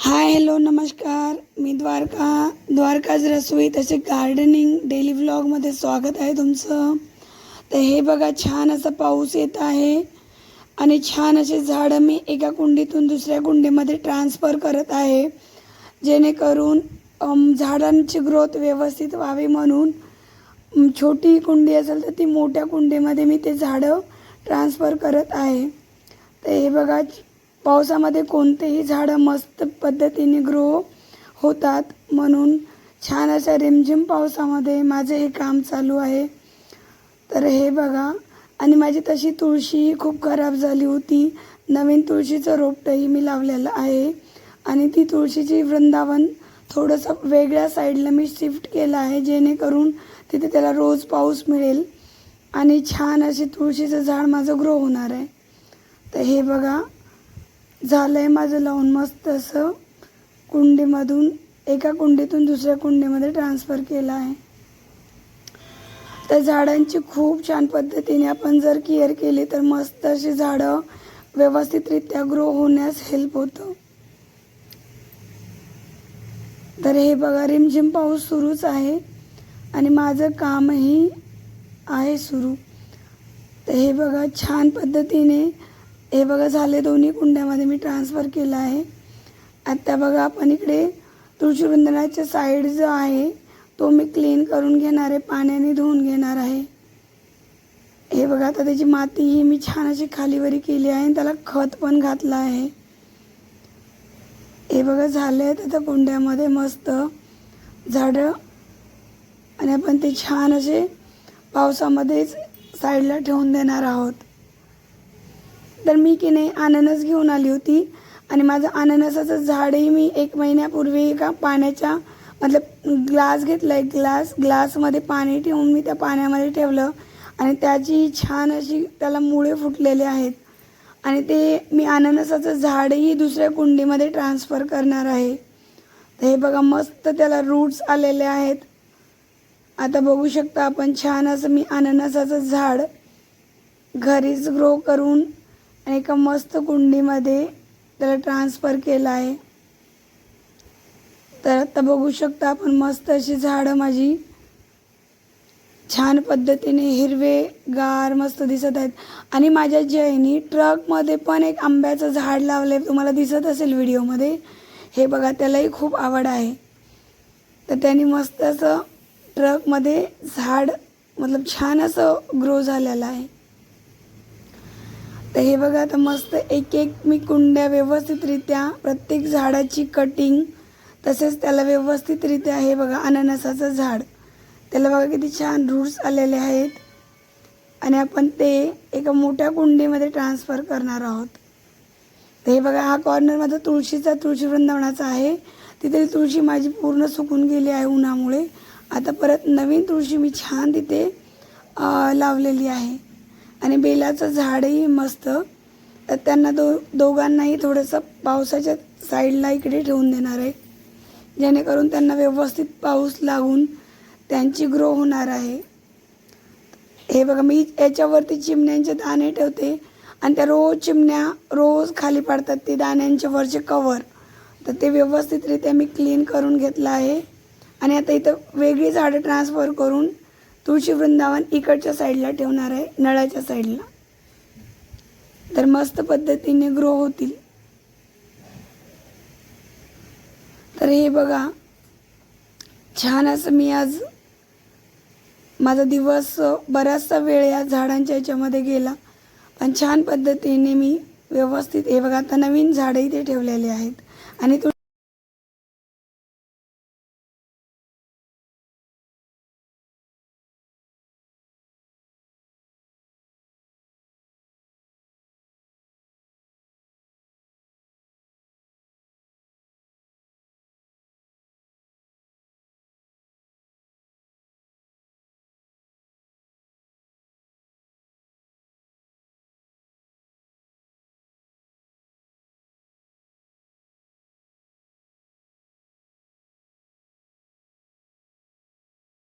Hi hello नमस्कार. मी द्वारकाज रसोई तसे gardening daily व्लॉगमध्ये स्वागत आहे तुमचं. तर हे बघा, छान असा पाऊस येत आहे आणि छान असे झाडं मी एका कुंडीतून दुसऱ्या कुंडीमध्ये ट्रान्सफर करत आहे, जेणेकरून झाडांची ग्रोथ व्यवस्थित व्हावी म्हणून. छोटी कुंडी असेल तर ती मोठ्या कुंडीमध्ये मी ते झाडं ट्रान्सफर करत आहे. तर हे बघा, पावसामध्ये कोणतेही झाडं मस्त पद्धतीने ग्रो होतात, म्हणून छान अशा रिमझिम पावसामध्ये माझं हे काम चालू आहे. तर हे बघा, आणि माझी तशी तुळशी खूप खराब झाली होती. नवीन तुळशीचं रोपटंही मी लावलेलं आहे आणि ती तुळशीची वृंदावन थोडंसं वेगळ्या साईडला मी शिफ्ट केलं आहे, जेणेकरून तिथे त्याला रोज पाऊस मिळेल आणि छान अशी तुळशीचं झाड माझं ग्रो होणार आहे. तर हे बघा, झालं आहे माझं लावून मस्त असं कुंडीमधून एका कुंडीतून दुसऱ्या कुंडीमध्ये ट्रान्सफर केलं आहे. तर झाडांची खूप छान पद्धतीने आपण जर केअर केली तर मस्त अशी झाडं व्यवस्थितरित्या ग्रो होण्यास हेल्प होतं. तर हे बघा, रिमझिम पाऊस सुरूच आहे आणि माझं कामही आहे सुरू. तर हे बघा, छान पद्धतीने हे बघा झाले, दोन्ही कुंड्यामध्ये मी ट्रान्सफर केलं आहे. आता बघा, आपण इकडे तुळशीवृंदावनाच्या साईड जो आहे तो मी क्लीन करून घेणार आहे, पाण्याने धुवून घेणार आहे. हे बघा, आता त्याची मातीही मी छान अशी खालीवरी केली आहे आणि त्याला खत पण घातलं आहे. हे बघा, झाले आहेत आता कुंड्यामध्ये मस्त झाडं आणि आपण ते छान असे पावसामध्येच साईडला ठेवून देणार आहोत. तर मी की नाही अननस घेऊन आली होती आणि माझं अननसाचं झाडही मी 1 महिन्यापूर्वी एका पाण्याच्या ग्लास घेतला, एक ग्लासमध्ये पाणी ठेवून मी त्या पाण्यामध्ये ठेवलं आणि त्याची छान अशी त्याला मुळे फुटलेले आहेत आणि ते मी अननसाचं झाडही दुसऱ्या कुंडीमध्ये ट्रान्सफर करणार आहे. तर हे बघा, मस्त त्याला रूट्स आलेले आहेत. आता बघू शकता आपण, छान असं मी अननसाचं झाड घरीच ग्रो करून आणि एका मस्त कुंडीमध्ये त्याला ट्रान्सफर केलं आहे. तर आता बघू शकता आपण, मस्त अशी झाडं माझी छान पद्धतीने हिरवेगार मस्त दिसत आहेत. आणि माझ्या जयनी ट्रकमध्ये पण एक आंब्याचं झाड लावलं आहे, तुम्हाला दिसत असेल व्हिडिओमध्ये. हे बघा, त्यालाही खूप आवड आहे. तर त्यांनी मस्त असं ट्रकमध्ये झाड छान असं ग्रो झालेलं आहे. तर हे बघा, आता मस्त एक मी कुंड्या व्यवस्थितरित्या प्रत्येक झाडाची कटिंग, तसेच त्याला व्यवस्थितरित्या हे बघा अननसाचं झाड, त्याला बघा किती छान रूट्स आलेले आहेत आणि आपण ते एका मोठ्या कुंडीमध्ये ट्रान्सफर करणार आहोत. तर हे बघा, हा कॉर्नर माझा तुळशी वृंदावनाचा आहे. तिथे तुळशी माझी पूर्ण सुकून गेली आहे उन्हामुळे. आता परत नवीन तुळशी मी छान तिथे लावलेली आहे आणि बेलाचं झाडही मस्त. तर त्यांना दोघांनाही थोडंसं पावसाच्या साईडला इकडे ठेवून देणार आहे, जेणेकरून त्यांना व्यवस्थित पाऊस लागून त्यांची ग्रो होणार आहे. हे बघा, मी याच्यावरती चिमण्यांचे दाणे ठेवते आणि त्या चिमण्या रोज खाली पडतात, ते दाण्यांच्या वरचे कवर. तर ते व्यवस्थितरित्या मी क्लीन करून घेतलं आहे आणि आता इथं वेगळी झाडं ट्रान्सफर करून तुळशी वृंदावन इकडच्या साईडला ठेवणार आहे, नळाच्या साईडला. तर मस्त पद्धतीने ग्रो होतील. तर हे बघा, छान असं मी आज माझा दिवस बराचसा वेळ या झाडांच्या याच्यामध्ये गेला, पण छान पद्धतीने मी व्यवस्थित हे बघा, आता नवीन झाडंही ते ठेवलेले आहेत आणि